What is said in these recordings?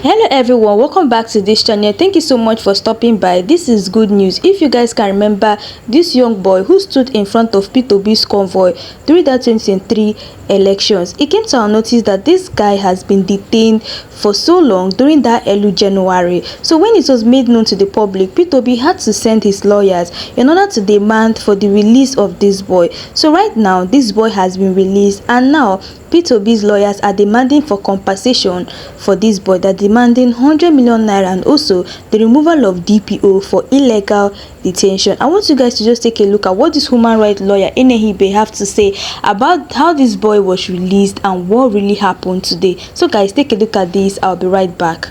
Hello everyone, welcome back to this channel. Thank you so much for stopping by. This is good news. If you guys can remember this young boy who stood in front of Obi's convoy during that 2023 elections, it came to our notice that this guy has been detained for so long during that early January. So when it was made known to the public, Obi had to send his lawyers in order to demand for the release of this boy. So right now this boy has been released, and now Obi's lawyers are demanding for compensation for this boy. They're demanding 100 million naira and also the removal of DPO for illegal detention. I want you guys to just take a look at what this human rights lawyer nnamdi have to say about how this boy was released and what really happened today. So guys, take a look at this. I'll be right back.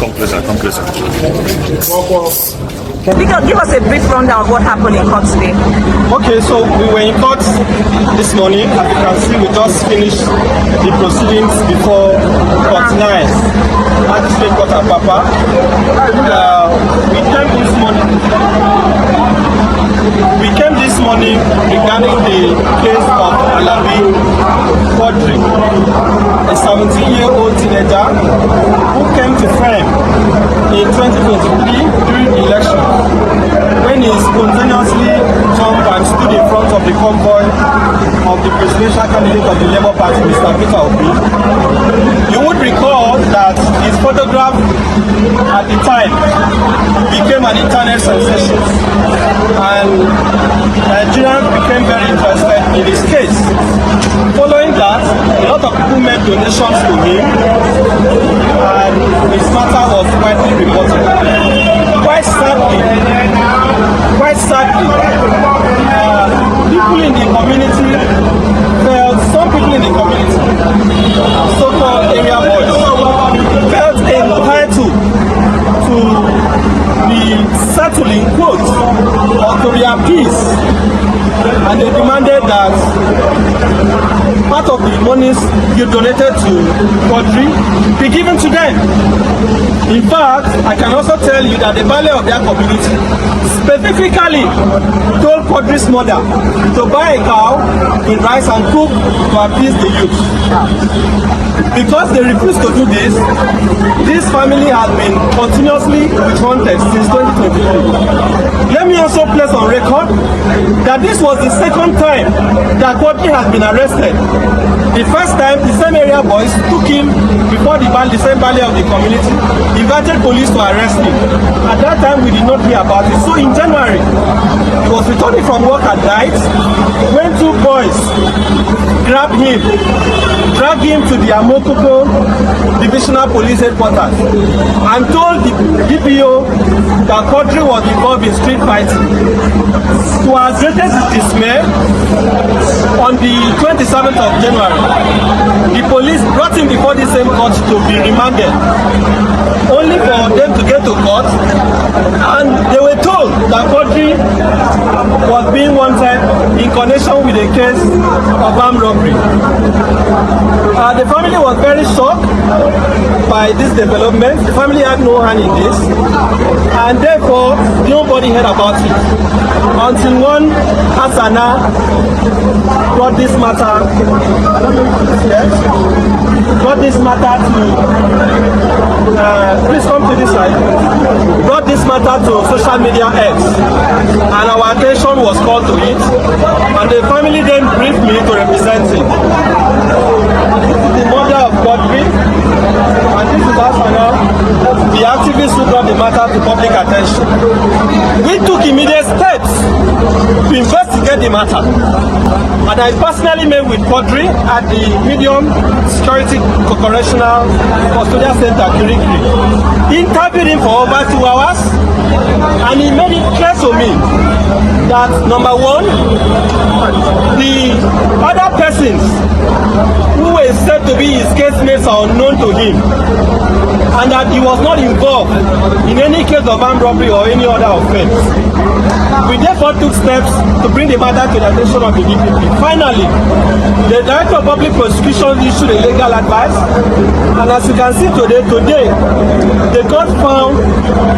Come closer. Give us a brief rundown of what happened in court today. Okay, so we were in court this morning. As you can see, we just finished the proceedings before court 9. Magistrate Court Apapa. We came this morning regarding the case of Alabi Quadri, a 17-year-old teenager who came to frame in 2023 during the election when he spontaneously jumped and stood in front of the convoy of the presidential candidate of the Labour Party, Mr. Peter Obi. You would recall that his photograph at the time became an internet sensation, and Nigerians became very interested in his case. Following that, a lot of people made donations to him, and his matter was widely reported. Quite sadly, some people in the community, so-called area boys, felt entitled to be settling quotes or to be appeased, and they demanded that part of the monies you donated to Quadri be given to them. In fact, I can also tell you that the value of their community specifically told Quadri's mother to buy a cow in rice and cook to appease the youth. Because they refused to do this, this family has been continuously wanted since 2023. Let me also place on record that this was the second time that Quadri has been arrested. The first time, the same area boys took him before the same valley of the community, invited police to arrest him. At that time, we did not hear about it. So in January, he was returning from work at night when two boys grabbed him, dragged him to the Amokoko Divisional Police Headquarters, and told the DPO that Quadri was involved in street fighting. To our greatest dismay, on the 27th of January, the police brought him before the same court to be remanded, only for them to get to court, and they were told that Quadri was being wanted in connection with a case of armed robbery. The family was very shocked by this development. The family had no hand in this, and therefore nobody heard about it until one Hassana brought this matter to social media X, and our attention was called to it, and the family then briefed me to represent it. This is the mother of Quadri, and this is Hassana, the activist police who brought the matter to public attention. We took immediate steps to investigate the matter. And I personally met with Quadri at the Medium Security Correctional Custodial Center, Kirikiri. Interviewed him for over 2 hours, and he made it clear to me that, number one, the other persons who were said to be his casemates are unknown to him, and that he was not involved in any case of armed robbery or any other offense. We therefore took steps to bring the matter to the attention of the DPP. Finally, the Director of Public Prosecution issued a legal advice, and as you can see today, the court found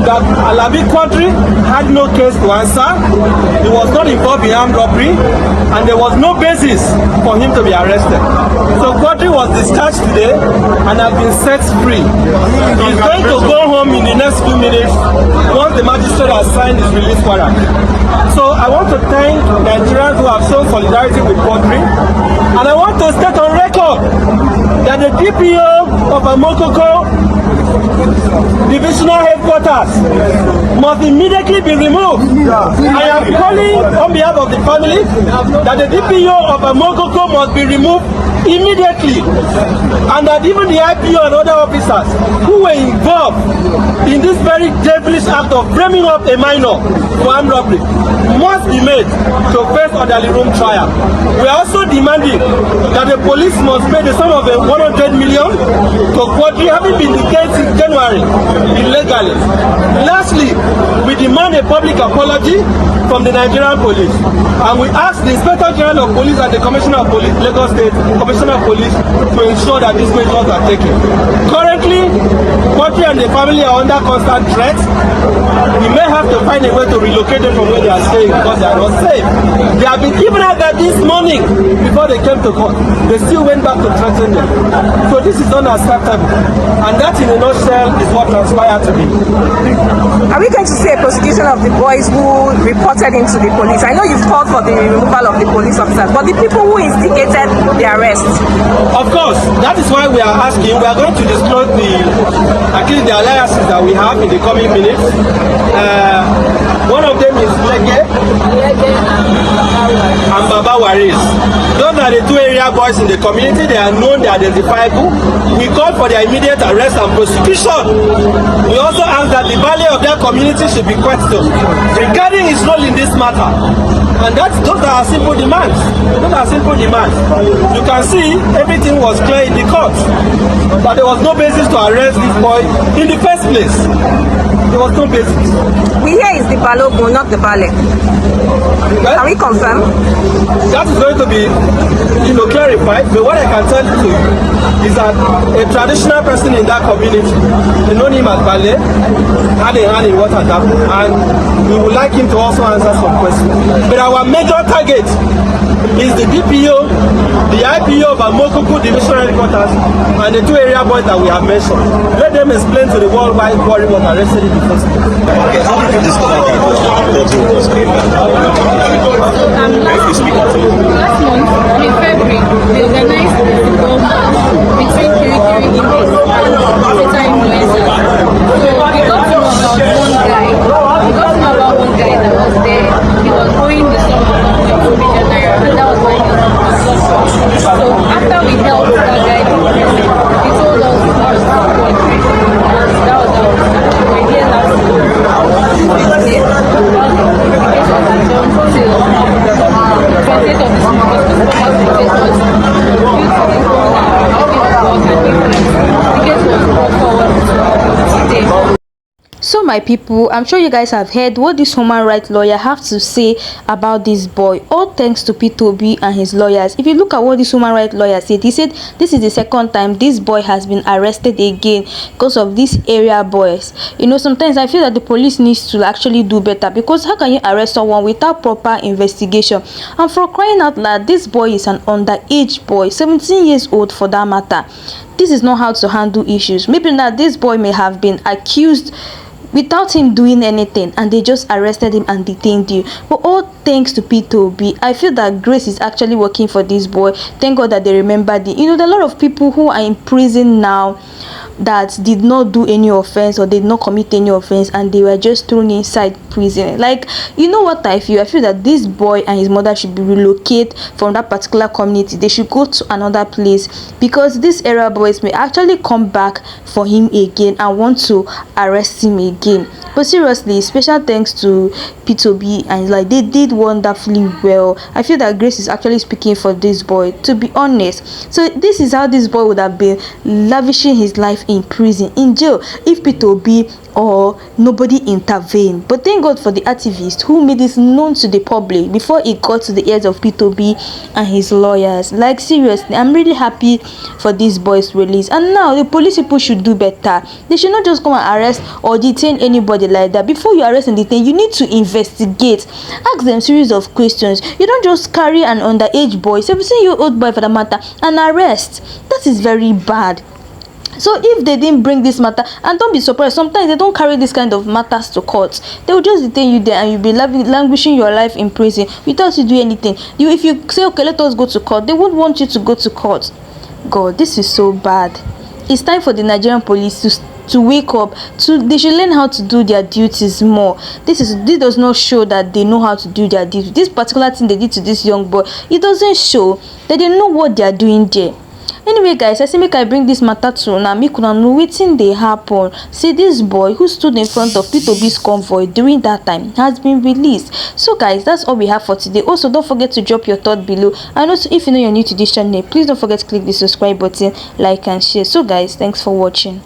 that Alabi Quadri had no case to answer, he was not involved in armed robbery, and there was no basis for him to be arrested. So Quadri was discharged today and has been set free. He's going to go home in the next few minutes once the magistrate has signed his release warrant. So I want to thank Nigerians who have shown solidarity with Quadri, and I want to state on record that the DPO of Amokoko Divisional Headquarters must immediately be removed. I am calling on behalf of the family that the DPO of Amokoko must be removed immediately, and that even the IPO and other officers who were involved in this very devilish act of framing up a minor for armed robbery must be made to face orderly room trial. We are also demanding that the police must pay the sum of 100 million to Quadri, having been detained since January illegally. Lastly, we demand a public apology from the Nigerian police, and we ask the Inspector General of Police and the Commissioner of Police, Lagos State Commissioner of Police, to ensure that these measures are taken. Currently, Quadri and the family are under constant threat. We may have to find a way to relocate them from where they are staying because they are not safe. They have been given out that this morning before they came to court. They still went back to threaten them. So this is unacceptable, and that in a nutshell is what transpired today. Are we going to see a prosecution of the boys who reported him to the police? I know you've called for the removal of the police officers, but the people who instigated the arrest. Of course, that is why we are asking. We are going to disclose the alliances that we have in the coming minutes. One of them is Lege and Baba Waris. Those are the two area boys in the community. They are known, they are identifiable. We call for their immediate arrest and prosecution. We also ask that the value of their community should be questioned regarding his role in this matter. And those are simple demands. Those are simple demands. You can see everything was clear in the court, that there was no basis to arrest this boy in the first place. There was no basis. We hear it's the Balogun, not the Bale. Well, can we confirm? That is going to be, clarified. But what I can tell you is that a traditional person in that community, they know him as Bale, had a hand in what had happened, and we would like him to also answer some questions. But our major target is the DPO, the IPO of Amokoko Divisional Headquarters, and the two area boys that we have mentioned. Let them explain to the world why Quadri was arrested in the first place. Okay, how did you discover that Quadri was being Last month, in February, we organized a football match between Kirikiri Indies and Detained. So we got to know about one guy that was there. He was owing the sum of 2 million naira, and that was why he was arrested. So after we helped that guy in prison, he told us to go to country. That was our start. We're here last month. So my people, I'm sure you guys have heard what this human rights lawyer have to say about this boy. All thanks to P2B and his lawyers. If you look at what this human rights lawyer said, he said this is the second time this boy has been arrested again because of these area boys. Sometimes I feel that the police needs to actually do better, because how can you arrest someone without proper investigation? And for crying out loud, this boy is an underage boy, 17 years old for that matter. This is not how to handle issues. Maybe now this boy may have been accused without him doing anything, and they just arrested him and detained you. But all thanks to P2B, I feel that grace is actually working for this boy. Thank God that they remembered it. There are a lot of people who are in prison now that did not do any offense or did not commit any offense, and they were just thrown inside prison. Like, you know what I feel that this boy and his mother should be relocated from that particular community. They should go to another place, because these area boys may actually come back for him again and want to arrest him again. But seriously, special thanks to P2B, and like they did wonderfully well. I feel that Grace is actually speaking for this boy, to be honest. So this is how this boy would have been lavishing his life in prison, in jail, if P2B or nobody intervened. But thank God for the activist who made this known to the public before it got to the ears of P2B and his lawyers. Like, seriously, I'm really happy for this boy's release. And now the police people should do better. They should not just come and arrest or detain anybody like that. Before you arrest and detain, you need to investigate, ask them series of questions. You don't just carry an underage boy, 17-year-old boy for the matter, and arrest. That is very bad. So if they didn't bring this matter, and don't be surprised, sometimes they don't carry this kind of matters to court. They will just detain you there and you'll be languishing your life in prison without you doing anything. If you say, okay, let us go to court, they won't want you to go to court. God, this is so bad. It's time for the Nigerian police to wake up. They should learn how to do their duties more. This does not show that they know how to do their duties. This particular thing they did to this young boy, it doesn't show that they know what they are doing there. Anyway guys, I say make I bring this matter to una, make una know wetin dey happen. Say this boy who stood in front of P2B's convoy during that time has been released. So guys, that's all we have for today. Also, don't forget to drop your thought below, and also if you know you're new to this channel, please don't forget to click the subscribe button, like and share. So guys, thanks for watching.